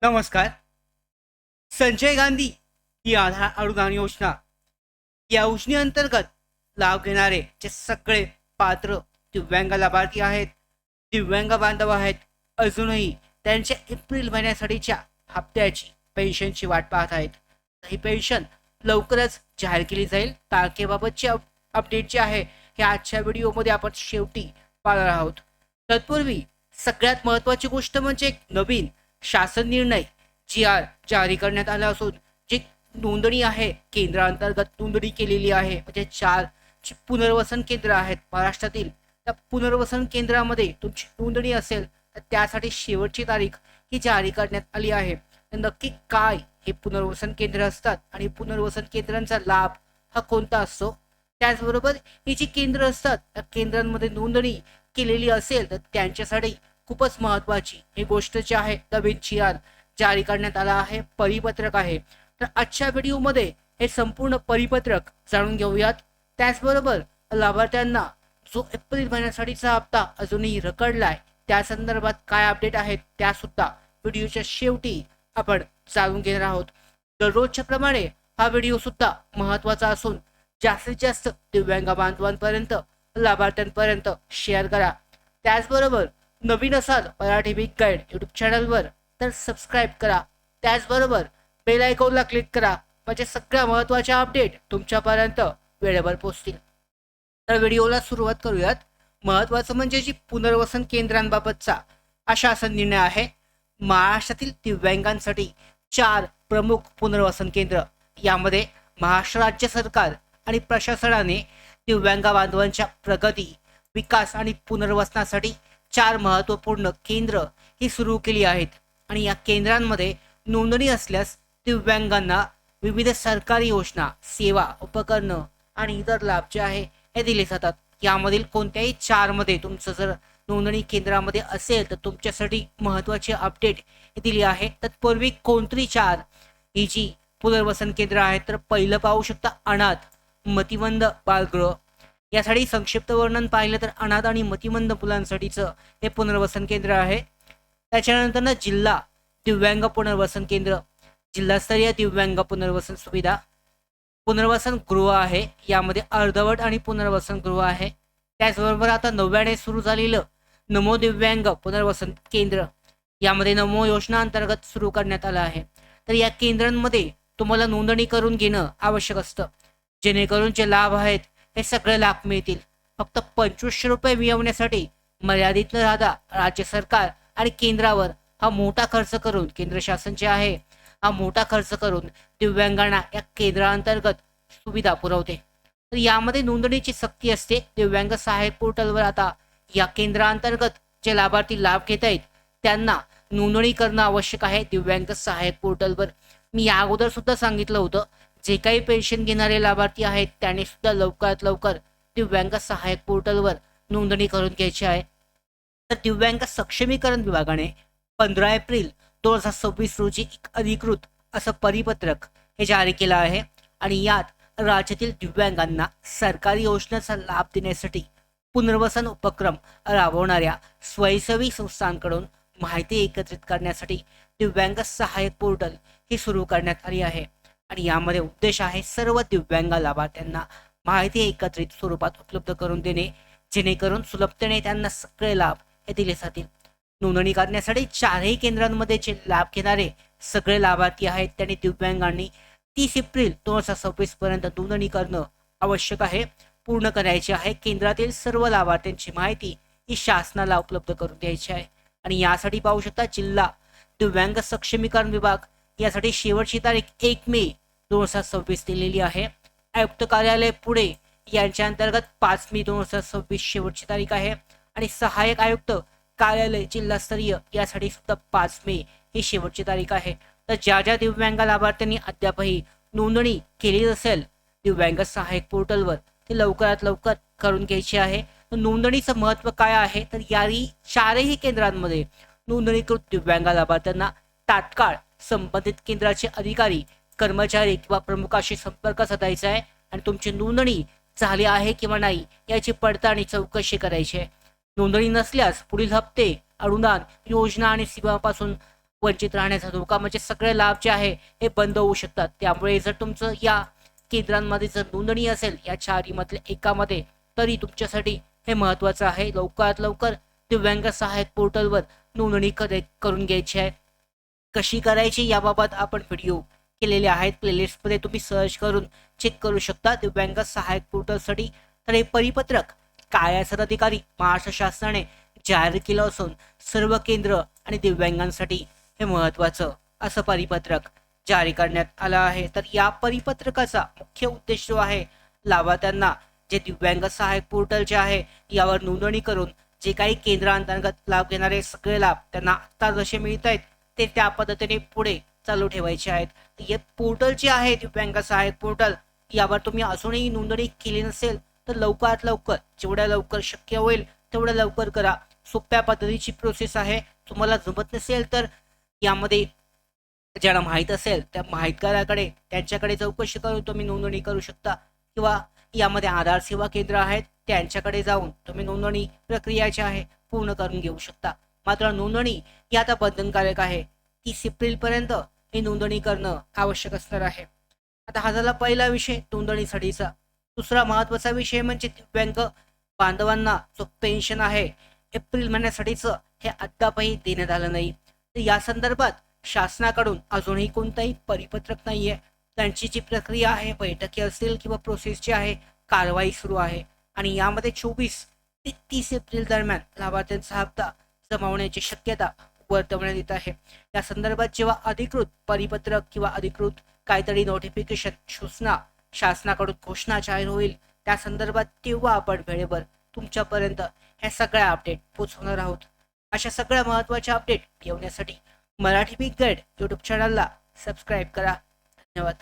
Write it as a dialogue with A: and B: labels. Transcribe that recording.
A: नमस्कार. संजय गांधी ही आधार अनुदान योजना या योजनेअंतर्गत लाभ घेणारे जे सगळे पात्र दिव्यांग लाभार्थी आहेत, दिव्यांग बांधव आहेत, अजूनही त्यांच्या एप्रिल महिन्यासाठीच्या हप्त्याची पेन्शनची वाट पाहत आहेत. ही पेन्शन लवकरच जाहीर केली जाईल. तारखेबाबतची अपडेट जी आहे हे आजच्या व्हिडिओमध्ये आपण शेवटी पाहणार आहोत. तत्पूर्वी सगळ्यात महत्त्वाची गोष्ट म्हणजे एक नवीन शासन निर्णय GR जारी करण्यात आला असून जी नोंदणी आहे केंद्रांतर्गत नोंदणी केलेली आहे, म्हणजे 4 पुनर्वसन केंद्र आहेत महाराष्ट्रातील. त्या पुनर्वसन केंद्रामध्ये तुमची नोंदणी असेल तर त्यासाठी शेवटची तारीख ही जारी करण्यात आली आहे. नक्की काय हे पुनर्वसन केंद्र असतात आणि पुनर्वसन केंद्रांचा लाभ हा कोणता असतो, त्याचबरोबर ही जी केंद्र असतात त्या केंद्रांमध्ये नोंदणी केलेली असेल तर त्यांच्यासाठी खूपच महत्त्वाची ही गोष्ट जी आहे नवीन GR जारी करण्यात आला आहे, परिपत्रक आहे. तर आजच्या व्हिडिओमध्ये हे संपूर्ण परिपत्रक जाणून घेऊयात. त्याचबरोबर लाभार्थ्यांना जो एप्रिल महिन्यासाठीचा हप्ता अजूनही रखडलाय त्या संदर्भात काय अपडेट आहेत त्या सुद्धा व्हिडिओच्या शेवटी आपण जाणून घेणार आहोत. दररोजच्या प्रमाणे हा व्हिडिओ सुद्धा महत्त्वाचा असून जास्तीत जास्त दिव्यांग बांधवांपर्यंत, लाभार्थ्यांपर्यंत शेअर करा. त्याचबरोबर नवीन असाल मराठी बिग गाईड यूट्यूब चॅनलवर तर सबस्क्राईब करा. त्याचबरोबर बेल आयकॉनला क्लिक करा, म्हणजे सगळ्या महत्त्वाच्या अपडेट तुमच्यापर्यंत वेळेवर पोहोचतील. तर व्हिडिओला सुरुवात करूयात. महत्त्वाचं म्हणजे जी पुनर्वसन केंद्रांबाबतचा हा शासन निर्णय आहे. महाराष्ट्रातील दिव्यांगांसाठी 4 प्रमुख पुनर्वसन केंद्र, यामध्ये महाराष्ट्र राज्य सरकार आणि प्रशासनाने दिव्यांग बांधवांच्या प्रगती, विकास आणि पुनर्वसनासाठी 4 महत्त्वपूर्ण केंद्र ही सुरू केली आहेत. आणि या केंद्रांमध्ये नोंदणी असल्यास दिव्यांगांना विविध सरकारी योजना, सेवा, उपकरणं आणि इतर लाभ जे आहे हे दिले जातात. यामधील कोणत्याही 4 मध्ये तुमचं जर नोंदणी केंद्रामध्ये असेल तर तुमच्यासाठी महत्त्वाचे अपडेट दिली आहे. तत्पूर्वी कोणती 4 ही जी पुनर्वसन केंद्र आहेत तर पहिलं पाहू शकता अनाथ मतिमंद बालगृह. यासाठी संक्षिप्त वर्णन पाहिलं तर अनाथ आणि मतिमंद मुलांसाठीचं हे पुनर्वसन केंद्र आहे. त्याच्यानंतर ना जिल्हा दिव्यांग पुनर्वसन केंद्र, जिल्हास्तरीय दिव्यांग पुनर्वसन सुविधा, पुनर्वसन गृह आहे. यामध्ये अर्धवट आणि पुनर्वसन गृह आहे. त्याचबरोबर आता नव्याने सुरू झालेलं नमो दिव्यांग पुनर्वसन केंद्र, यामध्ये नमो योजना अंतर्गत सुरू करण्यात आलं आहे. तर या केंद्रांमध्ये तुम्हाला नोंदणी करून घेणं आवश्यक असतं, जेणेकरून जे लाभ आहेत हे सगळे लाभ मिळतील. फक्त 2500 रुपये मिळवण्यासाठी मर्यादित न राहता राज्य सरकार आणि केंद्रावर हा मोठा खर्च करून, केंद्र शासन जे आहे हा मोठा खर्च करून दिव्यांगांना या केंद्रांतर्गत सुविधा पुरवते. तर यामध्ये नोंदणीची सक्ती असते. दिव्यांग सहाय्यक पोर्टलवर आता या केंद्रांतर्गत जे लाभार्थी लाभ घेत आहेत त्यांना नोंदणी करणं आवश्यक आहे दिव्यांग सहाय्यक पोर्टलवर. मी या अगोदर सुद्धा सांगितलं होतं, जे काही पेन्शन घेणारे लाभार्थी आहेत त्यांनी सुद्धा लवकरात लवकर दिव्यांग सहाय्यक पोर्टलवर नोंदणी करून घ्यायची आहे. तर दिव्यांग सक्षमीकरण विभागाने 15 एप्रिल 2026 रोजी एक अधिकृत असं परिपत्रक हे जारी केलं आहे. आणि यात राज्यातील दिव्यांगांना सरकारी योजनेचा लाभ देण्यासाठी पुनर्वसन उपक्रम राबवणाऱ्या स्वयंसेवी संस्थांकडून माहिती एकत्रित करण्यासाठी दिव्यांग सहाय्यक पोर्टल ही सुरू करण्यात आली आहे. आणि यामध्ये उद्देश आहे सर्व दिव्यांग लाभार्थ्यांना माहिती एकत्रित स्वरूपात उपलब्ध करून देणे, जेणेकरून सुलभतेने त्यांना सगळे लाभ हे दिले जातील. नोंदणी करण्यासाठी 4ही केंद्रांमध्ये जे लाभ घेणारे सगळे लाभार्थी आहेत त्यांनी दिव्यांगांनी 30 एप्रिल 2026 पर्यंत नोंदणी करणं आवश्यक आहे, पूर्ण करायची आहे. केंद्रातील सर्व लाभार्थ्यांची माहिती ही शासनाला उपलब्ध करून द्यायची आहे. आणि यासाठी पाहू शकता जिल्हा दिव्यांग सक्षमीकरण विभाग यासाठी शेवटची तारीख 1 मे 2026 दिलेली आहे. आयुक्त कार्यालय पुणे यांच्या अंतर्गत 5 मे 2026 शेवटची तारीख आहे. आणि सहाय्यक आयुक्त कार्यालय जिल्हास्तरीय यासाठी सुद्धा 5 मे ही शेवटची तारीख आहे. तर ज्या ज्या दिव्यांग लाभार्थ्यांनी अद्यापही नोंदणी केली असेल दिव्यांग सहाय्यक पोर्टलवर ते लवकरात लवकर करून घ्यायची आहे. नोंदणीचं महत्त्व काय आहे तर याही 4ही केंद्रांमध्ये नोंदणीकृत दिव्यांग लाभार्थ्यांना तात्काळ संबंधित केंद्राचे अधिकारी, कर्मचारी किंवा प्रमुखाशी संपर्क साधायचा आहे आणि तुमची नोंदणी झाली आहे किंवा नाही याची पडताळणी चौकशी करायची आहे. नोंदणी नसल्यास पुढील हप्ते, अनुदान, योजना आणि सेवांपासून वंचित राहण्याचा धोका म्हणजे सगळे लाभ जे आहे हे बंद होऊ शकतात. त्यामुळे जर तुमचं या केंद्रांमध्ये जर नोंदणी असेल या चारीमधल्या एकामध्ये, तरी तुमच्यासाठी हे महत्वाचं आहे. लवकरात लवकर दिव्यांग सहाय्यक पोर्टलवर नोंदणी करून घ्यायची आहे. कशी करायची याबाबत आपण व्हिडिओ केलेले आहेत, प्लेलिस्टमध्ये तुम्ही सर्च करून चेक करू शकता दिव्यांग सहाय्यक पोर्टलसाठी. तर हे परिपत्रक कायदेशीर अधिकारी महाराष्ट्र शासनाने जाहीर केलं असून सर्व केंद्र आणि दिव्यांगांसाठी हे महत्वाचं असं परिपत्रक जारी करण्यात आलं आहे. तर या परिपत्रकाचा मुख्य उद्देश जो आहे, लाभार्थ्यांना जे दिव्यांग सहाय्यक पोर्टल जे आहे यावर नोंदणी करून जे काही केंद्रांतर्गत लाभ घेणारे सगळे लाभ त्यांना आता जसे मिळत आहेत ते त्या पद्धतीने पुढे चालू ठेवायचे आहेत. हे पोर्टल जे आहे दिव्यांग सहाय्यक पोर्टल, यावर तुम्ही अजूनही नोंदणी केली नसेल तर लवकरात लवकर, जेवढ्या लवकर शक्य होईल तेवढ्या लवकर करा. सोप्या पद्धतीची प्रोसेस आहे. तुम्हाला जमत नसेल तर यामध्ये ज्यांना माहीत असेल त्या माहितगाराकडे, त्यांच्याकडे चौकशी करून तुम्ही नोंदणी करू शकता, किंवा यामध्ये आधार सेवा केंद्र आहेत त्यांच्याकडे जाऊन तुम्ही नोंदणी प्रक्रिया जी आहे पूर्ण करून घेऊ शकता. मात्र नोंदणी ही आता बंधनकारक आहे. 30 एप्रिल पर्यंत ही नोंदणी करणं आवश्यक असणार आहे. आता हा झाला पहिला विषय नोंदणीसाठीचा. दुसरा महत्वाचा विषय म्हणजे दिव्यांग बांधवांना जो पेन्शन आहे एप्रिल महिन्यासाठीचं हे अद्यापही देण्यात आलं नाही. तर या संदर्भात शासनाकडून अजूनही कोणताही परिपत्रक नाहीये. त्यांची जी प्रक्रिया आहे, बैठकी असतील किंवा प्रोसेस जी आहे, कारवाई सुरू आहे आणि यामध्ये 24 ते 30 एप्रिल दरम्यान लाभार्थ्यांचा हप्ता जमावण्याची शक्यता वर्तवण्यात येत आहे. या संदर्भात जेव्हा अधिकृत परिपत्रक किंवा अधिकृत काहीतरी नोटिफिकेशन सूचना शासनाकडून घोषणा जाहीर होईल त्या संदर्भात, तेव्हा आपण वेळेवर तुमच्यापर्यंत ह्या सगळ्या अपडेट पोहोचवणार आहोत. अशा सगळ्या महत्त्वाच्या अपडेट येण्यासाठी मराठी बिग गाईड यूट्यूब चॅनलला सबस्क्राईब करा. धन्यवाद.